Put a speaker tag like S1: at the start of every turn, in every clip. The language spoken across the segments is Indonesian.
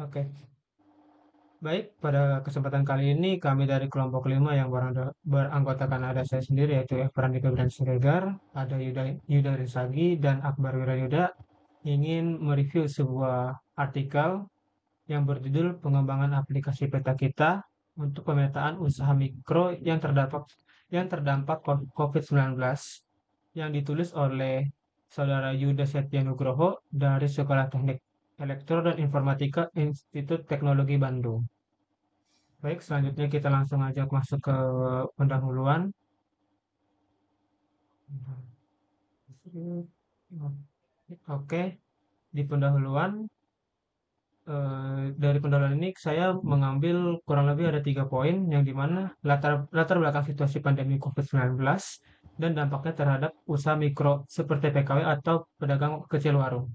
S1: Oke, baik. Pada kesempatan kali ini kami dari kelompok 5 yang beranggotakan ada saya sendiri yaitu Pranika Bran Siregar, ada Yuda Rizagi, dan Akbar Wirayuda ingin mereview sebuah artikel yang berjudul Pengembangan Aplikasi Peta Kita untuk Pemetaan Usaha Mikro yang terdampak COVID-19 yang ditulis oleh Saudara Yuda Setya Nugroho dari Sekolah Teknik Elektro dan Informatika Institut Teknologi Bandung. Baik, selanjutnya kita langsung aja masuk ke pendahuluan. Oke, di pendahuluan dari pendahuluan ini saya mengambil kurang lebih ada 3 poin yang dimana latar belakang situasi pandemi COVID-19 dan dampaknya terhadap usaha mikro seperti PKW atau pedagang kecil warung.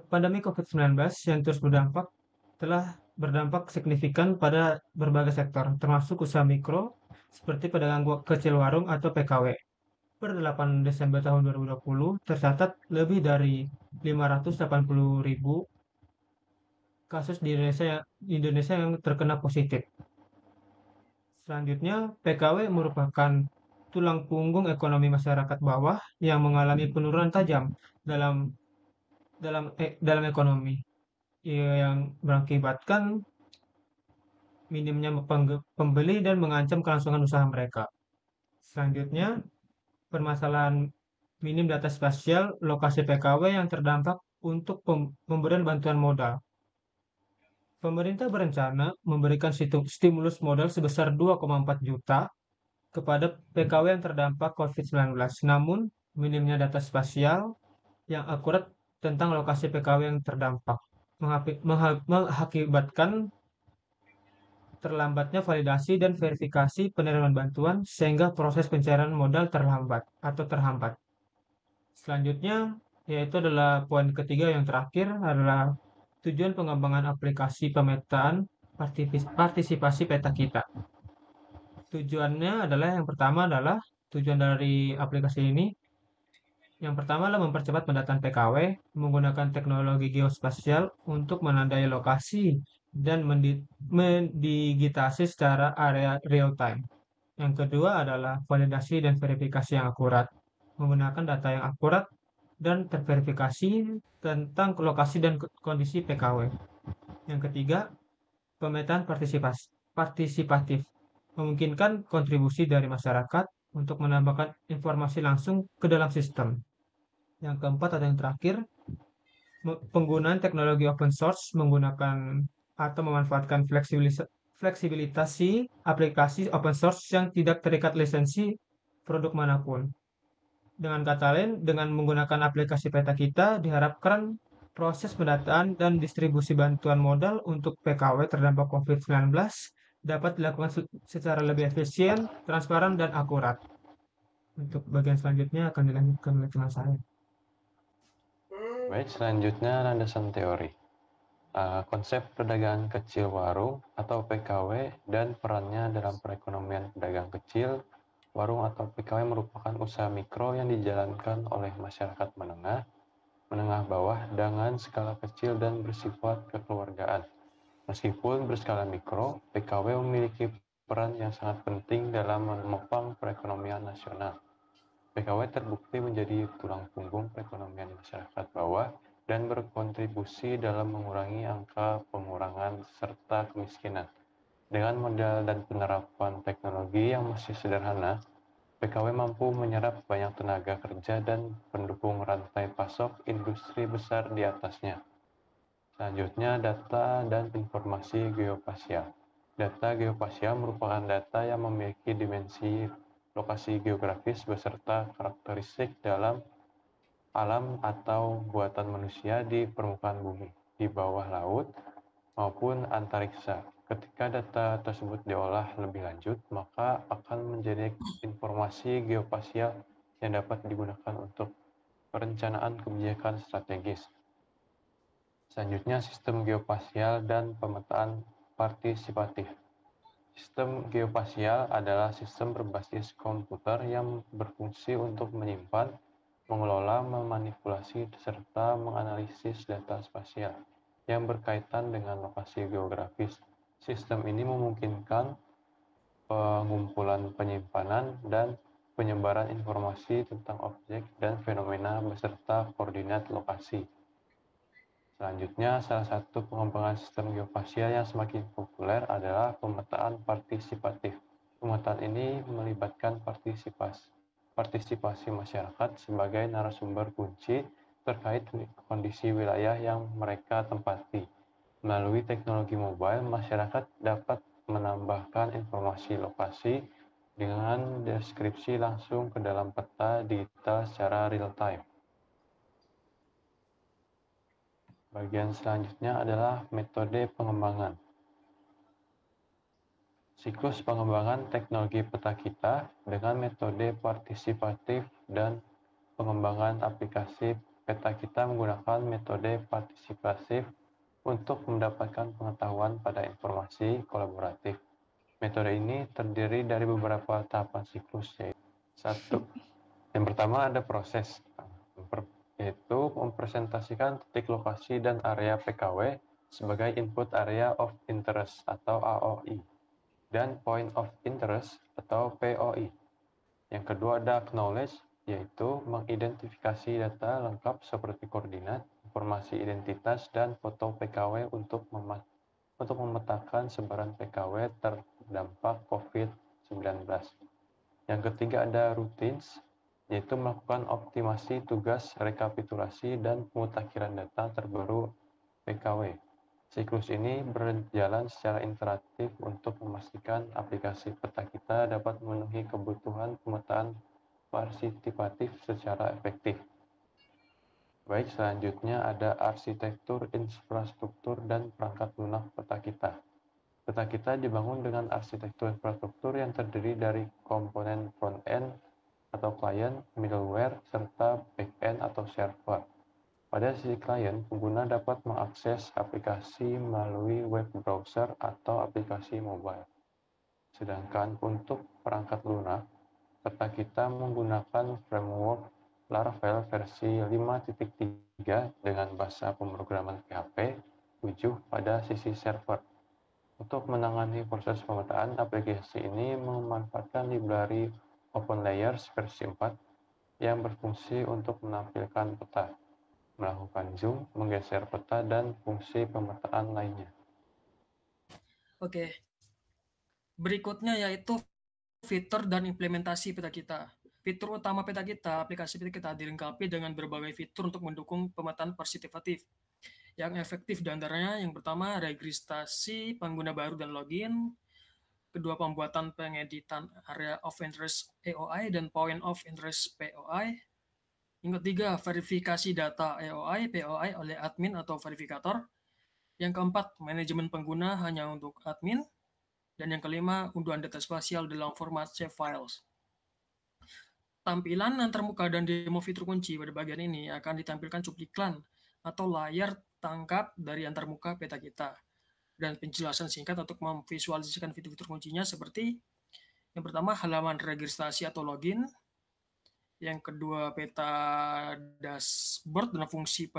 S1: Pandemi COVID-19 yang terus telah berdampak signifikan pada berbagai sektor, termasuk usaha mikro seperti pedagang kecil warung atau PKW. Per 8 Desember tahun 2020 tercatat lebih dari 580.000 kasus di Indonesia yang terkena positif. Selanjutnya, PKW merupakan tulang punggung ekonomi masyarakat bawah yang mengalami penurunan tajam dalam dalam ekonomi, yang berakibatkan minimnya pembeli dan mengancam kelangsungan usaha mereka. Selanjutnya, permasalahan minim data spasial lokasi PKW yang terdampak untuk pemberian bantuan modal. Pemerintah berencana memberikan stimulus modal sebesar 2,4 juta kepada PKW yang terdampak COVID-19. Namun, minimnya data spasial yang akurat tentang lokasi PKW yang terdampak mengakibatkan terlambatnya validasi dan verifikasi penerimaan bantuan sehingga proses pencairan modal terhambat. Selanjutnya, yaitu adalah poin ketiga yang terakhir adalah tujuan pengembangan aplikasi pemetaan partisipasi peta kita. Tujuannya adalah yang pertama adalah tujuan dari aplikasi ini. Yang pertama adalah mempercepat pendataan PKW menggunakan teknologi geospasial untuk menandai lokasi dan mendigitasi secara area real time. Yang kedua adalah validasi dan verifikasi yang akurat, menggunakan data yang akurat dan terverifikasi tentang lokasi dan kondisi PKW. Yang ketiga, pemetaan partisipatif, memungkinkan kontribusi dari masyarakat untuk menambahkan informasi langsung ke dalam sistem. Yang keempat atau yang terakhir, penggunaan teknologi open source menggunakan atau memanfaatkan fleksibilitasi aplikasi open source yang tidak terikat lisensi produk manapun. Dengan kata lain, dengan menggunakan aplikasi peta kita, diharapkan proses pendataan dan distribusi bantuan modal untuk PKW terdampak COVID-19 dapat dilakukan secara lebih efisien, transparan, dan akurat. Untuk bagian selanjutnya akan dilanjutkan oleh teman saya.
S2: Baik, selanjutnya landasan teori. Konsep perdagangan kecil warung atau PKW dan perannya dalam perekonomian pedagang kecil, warung atau PKW merupakan usaha mikro yang dijalankan oleh masyarakat menengah bawah dengan skala kecil dan bersifat kekeluargaan. Meskipun berskala mikro, PKW memiliki peran yang sangat penting dalam menopang perekonomian nasional. PKW terbukti menjadi tulang punggung perekonomian masyarakat bawah dan berkontribusi dalam mengurangi angka pengurangan serta kemiskinan. Dengan modal dan penerapan teknologi yang masih sederhana, PKW mampu menyerap banyak tenaga kerja dan pendukung rantai pasok industri besar di atasnya. Selanjutnya, data dan informasi geospasial. Data geospasial merupakan data yang memiliki dimensi lokasi geografis beserta karakteristik dalam alam atau buatan manusia di permukaan bumi, di bawah laut, maupun antariksa. Ketika data tersebut diolah lebih lanjut, maka akan menjadi informasi geospasial yang dapat digunakan untuk perencanaan kebijakan strategis. Selanjutnya, sistem geospasial dan pemetaan partisipatif. Sistem geospasial adalah sistem berbasis komputer yang berfungsi untuk menyimpan, mengelola, memanipulasi, serta menganalisis data spasial. yang berkaitan dengan lokasi geografis. Sistem ini memungkinkan pengumpulan, penyimpanan, dan penyebaran informasi tentang objek dan fenomena beserta koordinat lokasi. Selanjutnya, salah satu pengembangan sistem geospasial yang semakin populer adalah pemetaan partisipatif. Pemetaan ini melibatkan partisipasi masyarakat sebagai narasumber kunci terkait kondisi wilayah yang mereka tempati. Melalui teknologi mobile, masyarakat dapat menambahkan informasi lokasi dengan deskripsi langsung ke dalam peta digital secara real-time. Bagian selanjutnya adalah metode pengembangan. Siklus pengembangan teknologi peta kita dengan metode partisipatif dan pengembangan aplikasi peta kita menggunakan metode partisipatif untuk mendapatkan pengetahuan pada informasi kolaboratif. Metode ini terdiri dari beberapa tahapan siklus, yaitu satu. Yang pertama ada proses, yaitu mempresentasikan titik lokasi dan area PKW sebagai input area of interest atau AOI dan point of interest atau POI. Yang kedua ada acknowledge, yaitu mengidentifikasi data lengkap seperti koordinat, informasi identitas, dan foto PKW untuk memetakan sebaran PKW terdampak COVID-19. Yang ketiga ada routines, yaitu melakukan optimasi tugas rekapitulasi dan pemutakhiran data terbaru PKW. Siklus ini berjalan secara interaktif untuk memastikan aplikasi peta kita dapat memenuhi kebutuhan pemetaan partisipatif secara efektif. Baik, selanjutnya ada arsitektur, infrastruktur, dan perangkat lunak peta kita. Peta kita dibangun dengan arsitektur infrastruktur yang terdiri dari komponen front-end atau client, middleware, serta back-end atau server. Pada sisi klien, pengguna dapat mengakses aplikasi melalui web browser atau aplikasi mobile. Sedangkan untuk perangkat lunak, peta kita menggunakan framework Laravel versi 5.3 dengan bahasa pemrograman PHP 7 pada sisi server. Untuk menangani proses pemetaan, aplikasi ini memanfaatkan library OpenLayers versi 4 yang berfungsi untuk menampilkan peta, melakukan zoom, menggeser peta, dan fungsi pemetaan lainnya.
S3: Oke, berikutnya yaitu fitur dan implementasi peta kita. Fitur utama peta kita, aplikasi peta kita dilengkapi dengan berbagai fitur untuk mendukung pemetaan partisipatif. Yang efektif diantaranya yang pertama registrasi pengguna baru dan login, kedua pembuatan pengeditan area of interest AOI dan point of interest POI, yang ketiga verifikasi data AOI POI oleh admin atau verifikator, yang keempat manajemen pengguna hanya untuk admin, dan yang kelima unduhan data spasial dalam format save files. Tampilan antarmuka dan demo fitur kunci pada bagian ini akan ditampilkan cuplikan atau layar tangkap dari antarmuka peta kita dan penjelasan singkat untuk memvisualisasikan fitur-fitur kuncinya seperti yang pertama halaman registrasi atau login, yang kedua peta dashboard dan fungsi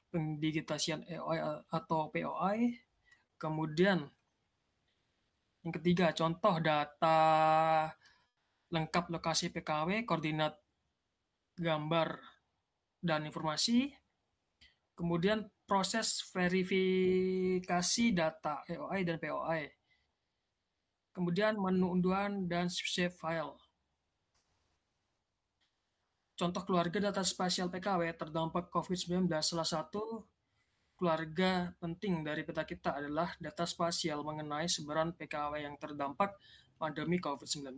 S3: pendigitasian AOI atau POI, kemudian yang ketiga contoh data lengkap lokasi PKW, koordinat gambar dan informasi, kemudian proses verifikasi data AOI dan POI, kemudian menu unduhan dan save file. Contoh keluarga data spasial PKW terdampak COVID-19, salah satu keluarga penting dari peta kita adalah data spasial mengenai sebaran PKW yang terdampak pandemi COVID-19.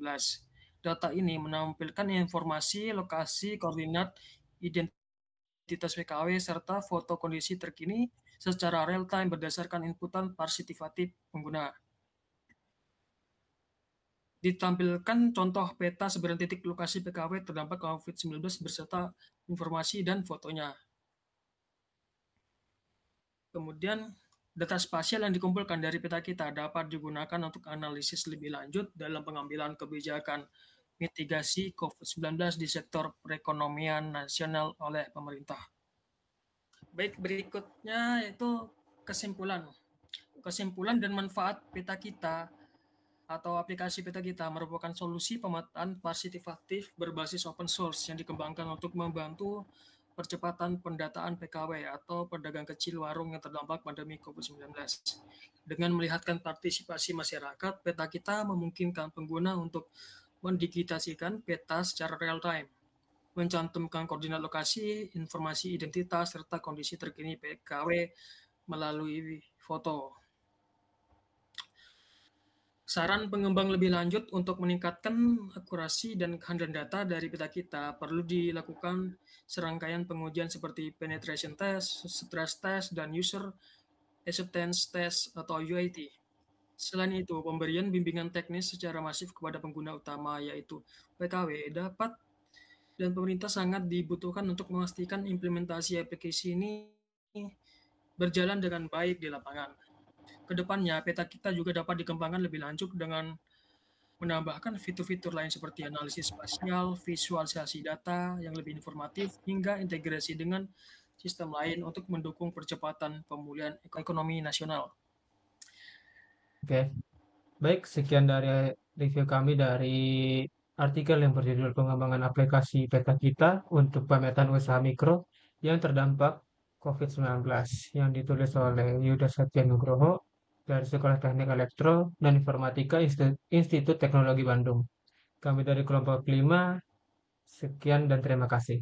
S3: Data ini menampilkan informasi, lokasi, koordinat, identitas PKW, serta foto kondisi terkini secara real-time berdasarkan inputan partisipatif pengguna. Ditampilkan contoh peta sebaran titik lokasi PKW terdampak COVID-19 beserta informasi dan fotonya. Kemudian, data spasial yang dikumpulkan dari peta kita dapat digunakan untuk analisis lebih lanjut dalam pengambilan kebijakan mitigasi COVID-19 di sektor perekonomian nasional oleh pemerintah. Baik, berikutnya yaitu kesimpulan. Kesimpulan dan manfaat peta kita atau aplikasi peta kita merupakan solusi pemetaan partisipatif berbasis open source yang dikembangkan untuk membantu percepatan pendataan PKW atau pedagang kecil warung yang terdampak pandemi COVID-19. Dengan melihatkan partisipasi masyarakat, peta kita memungkinkan pengguna untuk mendigitasikan peta secara real time, mencantumkan koordinat lokasi, informasi identitas, serta kondisi terkini PKW melalui foto. Saran pengembang lebih lanjut untuk meningkatkan akurasi dan kehandalan data dari peta kita perlu dilakukan serangkaian pengujian seperti penetration test, stress test, dan user acceptance test atau UAT. Selain itu, pemberian bimbingan teknis secara masif kepada pengguna utama yaitu PKW dapat dan pemerintah sangat dibutuhkan untuk memastikan implementasi aplikasi ini berjalan dengan baik di lapangan. Kedepannya, peta kita juga dapat dikembangkan lebih lanjut dengan menambahkan fitur-fitur lain seperti analisis spasial, visualisasi data yang lebih informatif, hingga integrasi dengan sistem lain untuk mendukung percepatan pemulihan ekonomi nasional.
S1: Oke, baik, sekian dari review kami dari artikel yang berjudul Pengembangan Aplikasi Peta Kita untuk Pemetaan Usaha Mikro yang terdampak COVID-19 yang ditulis oleh Yuda Satya Nugroho dari Sekolah Teknik Elektro dan Informatika Institut Teknologi Bandung. Kami dari kelompok 5, sekian dan terima kasih.